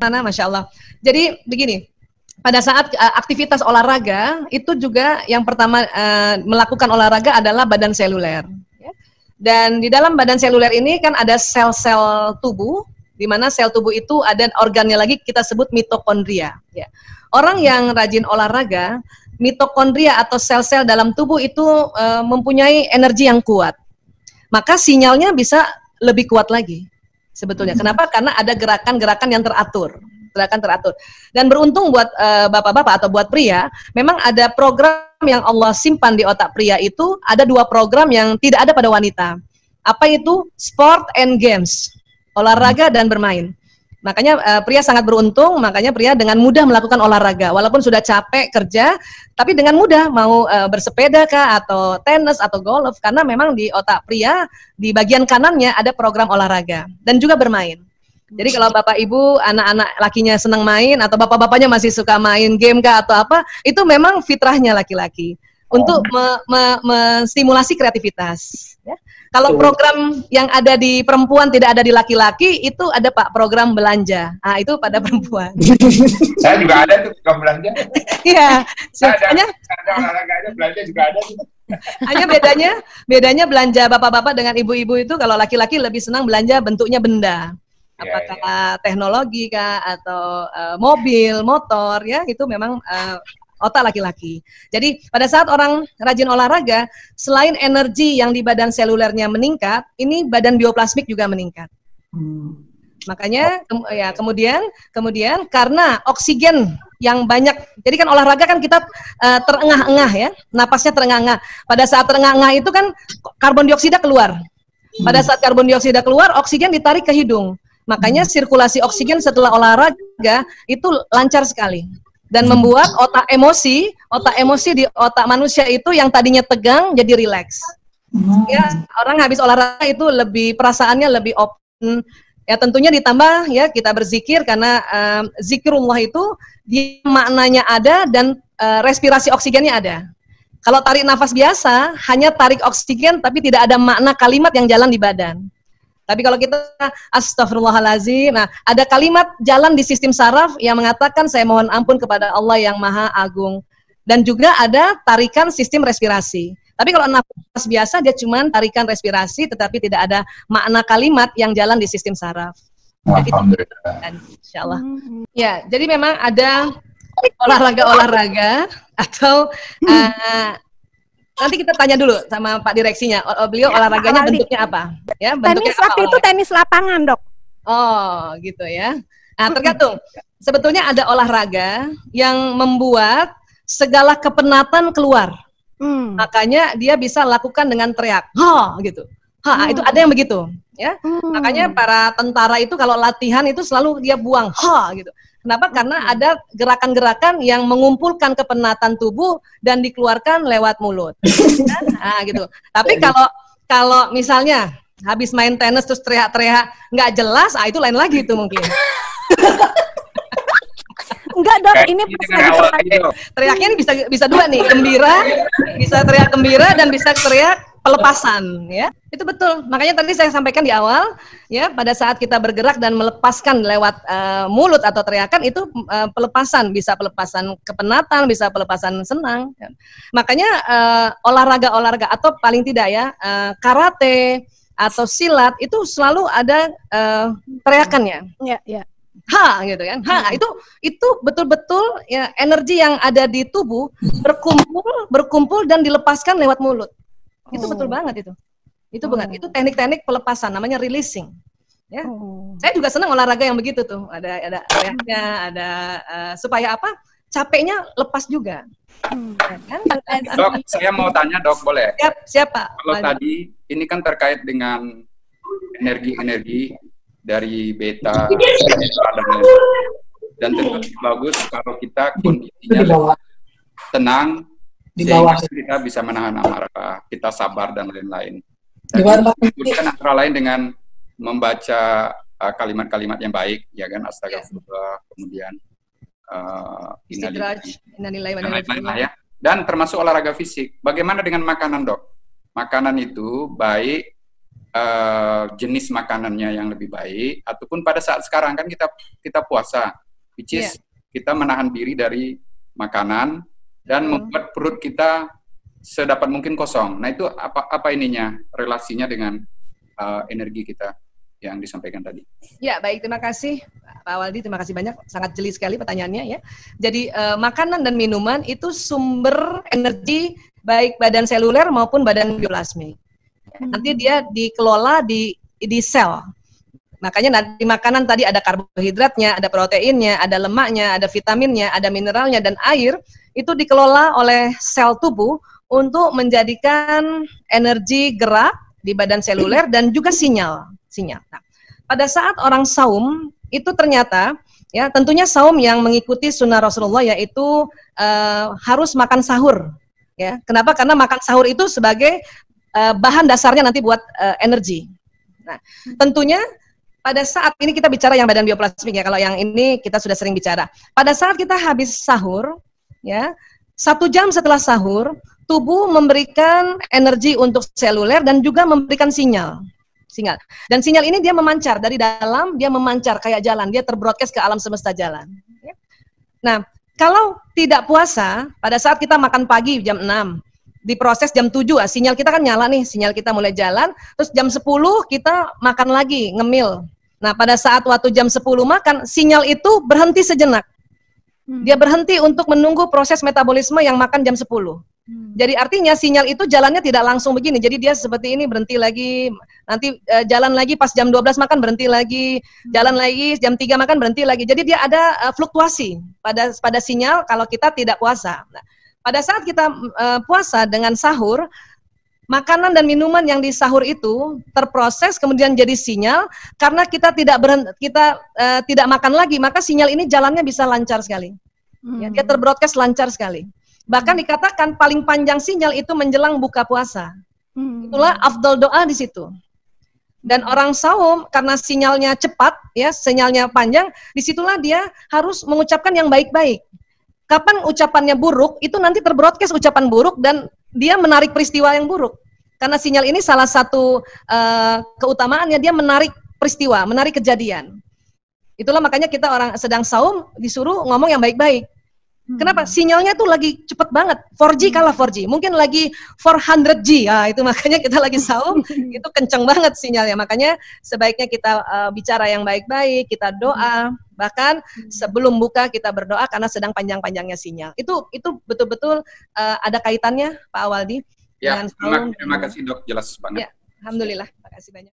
Mana, Masya Allah. Jadi begini, pada saat aktivitas olahraga itu juga yang pertama melakukan olahraga adalah badan seluler. Ya. Dan di dalam badan seluler ini kan ada sel-sel tubuh, di mana sel tubuh itu ada organnya lagi kita sebut mitokondria. Ya. Orang yang rajin olahraga, mitokondria atau sel-sel dalam tubuh itu mempunyai energi yang kuat. Maka sinyalnya bisa lebih kuat lagi sebetulnya. Kenapa? Karena ada gerakan-gerakan yang teratur. Dan beruntung buat bapak-bapak atau buat pria, memang ada program yang Allah simpan di otak pria itu, ada 2 program yang tidak ada pada wanita. Apa itu? Sport and games, olahraga dan bermain. Makanya pria sangat beruntung, makanya pria dengan mudah melakukan olahraga, walaupun sudah capek kerja, tapi dengan mudah mau bersepeda kah, atau tenis, atau golf, karena memang di otak pria, di bagian kanannya ada program olahraga, dan juga bermain. Jadi kalau bapak ibu, anak-anak lakinya senang main, atau bapak-bapaknya masih suka main game kah atau apa, itu memang fitrahnya laki-laki untuk menstimulasi kreativitas. Ya. Kalau program yang ada di perempuan tidak ada di laki-laki, itu ada Pak program belanja. Ah itu pada perempuan. Saya juga ada tuh program belanja. Iya. Ada olahraganya, belanja juga ada. Hanya bedanya belanja bapak-bapak dengan ibu-ibu itu, kalau laki-laki lebih senang belanja bentuknya benda. Apakah teknologi kah atau mobil, motor, ya itu memang otak laki-laki. Jadi pada saat orang rajin olahraga, selain energi yang di badan selulernya meningkat, ini badan bioplasmik juga meningkat. Makanya kemudian karena oksigen yang banyak, jadi kan olahraga kan kita terengah-engah ya, napasnya terengah-engah. Pada saat terengah-engah itu kan karbon dioksida keluar. Pada saat karbon dioksida keluar, oksigen ditarik ke hidung. Makanya sirkulasi oksigen setelah olahraga itu lancar sekali dan membuat otak emosi di otak manusia itu yang tadinya tegang jadi rileks. Ya, orang habis olahraga itu lebih perasaannya lebih open. Ya tentunya ditambah ya kita berzikir karena zikrullah itu dia maknanya ada dan respirasi oksigennya ada. Kalau tarik nafas biasa hanya tarik oksigen tapi tidak ada makna kalimat yang jalan di badan. Tapi kalau kita astagfirullahalazim, nah ada kalimat jalan di sistem saraf yang mengatakan saya mohon ampun kepada Allah yang Maha Agung. Dan juga ada tarikan sistem respirasi. Tapi kalau nafas biasa dia cuma tarikan respirasi tetapi tidak ada makna kalimat yang jalan di sistem saraf. Alhamdulillah. Insyaallah. Ya, jadi memang ada olahraga-olahraga atau nanti kita tanya dulu sama Pak Direksinya, beliau olahraganya bentuknya apa? Ya, bentuknya tenis waktu itu tenis lapangan, Dok. Oh, gitu ya. Nah, tergantung. Sebetulnya ada olahraga yang membuat segala kepenatan keluar. Makanya dia bisa lakukan dengan teriak, ha, gitu. Itu ada yang begitu, ya. Makanya para tentara itu kalau latihan itu selalu dia buang, ha, gitu. Kenapa? Karena ada gerakan-gerakan yang mengumpulkan kepenatan tubuh dan dikeluarkan lewat mulut. Nah, gitu. Tapi kalau misalnya habis main tenis terus teriak-teriak nggak jelas, itu lain lagi itu mungkin. Enggak, Dok, ini teriaknya bisa 2 nih, gembira, bisa teriak gembira dan bisa teriak pelepasan, ya. Itu betul. Makanya tadi saya sampaikan di awal, ya, pada saat kita bergerak dan melepaskan lewat mulut atau teriakan itu pelepasan, bisa pelepasan kepenatan, bisa pelepasan senang. Ya. Makanya olahraga-olahraga atau paling tidak ya karate atau silat itu selalu ada teriakannya. Ya, ya. Ha, gitu kan. Itu betul-betul ya energi yang ada di tubuh berkumpul dan dilepaskan lewat mulut. Itu betul banget itu. Itu banget. Itu teknik-teknik pelepasan namanya releasing. Ya. Saya juga senang olahraga yang begitu tuh. Ada teriaknya, ada supaya apa? Capeknya lepas juga. Ya, kan? Dok, saya mau tanya, Dok, boleh? Siapa? Kalau tadi ini kan terkait dengan energi-energi dari beta dan tentu bagus kalau kita kondisinya tenang sehingga kita bisa menahan amarah, kita sabar dan lain-lain. Kan antara lain dengan membaca kalimat-kalimat yang baik, ya kan, astagfirullah, kemudian innalillahi ya. Dan termasuk olahraga fisik. Bagaimana dengan makanan, Dok? Makanan itu baik jenis makanannya yang lebih baik, ataupun pada saat sekarang kan kita puasa, which is kita menahan diri dari makanan dan membuat perut kita sedapat mungkin kosong. Nah itu apa ininya, relasinya dengan energi kita yang disampaikan tadi. Ya, baik, terima kasih Pak Waldi, terima kasih banyak, sangat jeli sekali pertanyaannya ya. Jadi makanan dan minuman itu sumber energi baik badan seluler maupun badan bioplasmik. Nanti dia dikelola di sel. Makanya nanti makanan tadi ada karbohidratnya, ada proteinnya, ada lemaknya, ada vitaminnya, ada mineralnya dan air, itu dikelola oleh sel tubuh untuk menjadikan energi gerak di badan seluler dan juga sinyal. Nah, pada saat orang saum itu ternyata ya tentunya saum yang mengikuti sunnah Rasulullah yaitu harus makan sahur. Ya, kenapa? Karena makan sahur itu sebagai bahan dasarnya nanti buat energi. Nah, tentunya pada saat ini kita bicara yang badan bioplasmik ya. Kalau yang ini kita sudah sering bicara. Pada saat kita habis sahur, ya 1 jam setelah sahur, tubuh memberikan energi untuk seluler dan juga memberikan sinyal. Dan sinyal ini dia memancar dari dalam, dia memancar kayak jalan, dia terbroadcast ke alam semesta jalan. Nah, kalau tidak puasa, pada saat kita makan pagi jam 6, diproses jam 7, sinyal kita kan nyala nih, sinyal kita mulai jalan, terus jam 10 kita makan lagi, ngemil. Nah, pada saat waktu jam 10 makan, sinyal itu berhenti sejenak. Dia berhenti untuk menunggu proses metabolisme yang makan jam 10. Jadi artinya sinyal itu jalannya tidak langsung begini. Jadi dia seperti ini berhenti lagi, nanti jalan lagi pas jam 12 makan berhenti lagi, jalan lagi jam 3 makan berhenti lagi. Jadi dia ada fluktuasi pada sinyal kalau kita tidak puasa. Nah, pada saat kita puasa dengan sahur, makanan dan minuman yang di sahur itu terproses kemudian jadi sinyal karena kita tidak makan lagi, maka sinyal ini jalannya bisa lancar sekali. Ya, dia terbroadcast lancar sekali. Bahkan dikatakan paling panjang sinyal itu menjelang buka puasa. Itulah afdal doa di situ. Dan orang saum karena sinyalnya cepat, ya sinyalnya panjang, disitulah dia harus mengucapkan yang baik-baik. Kapan ucapannya buruk, itu nanti terbroadcast ucapan buruk dan dia menarik peristiwa yang buruk. Karena sinyal ini salah satu keutamaannya, dia menarik peristiwa, menarik kejadian. Itulah makanya kita orang sedang saum disuruh ngomong yang baik-baik. Kenapa? Sinyalnya tuh lagi cepet banget. 4G kalah 4G. Mungkin lagi 400G. Ya, itu makanya kita lagi saum, itu kenceng banget sinyalnya. Makanya sebaiknya kita bicara yang baik-baik, kita doa. Bahkan sebelum buka kita berdoa karena sedang panjang-panjangnya sinyal. Itu betul-betul ada kaitannya, Pak Waldi. Ya, terima kasih Dok, jelas banget. Ya, alhamdulillah. Terima kasih banyak.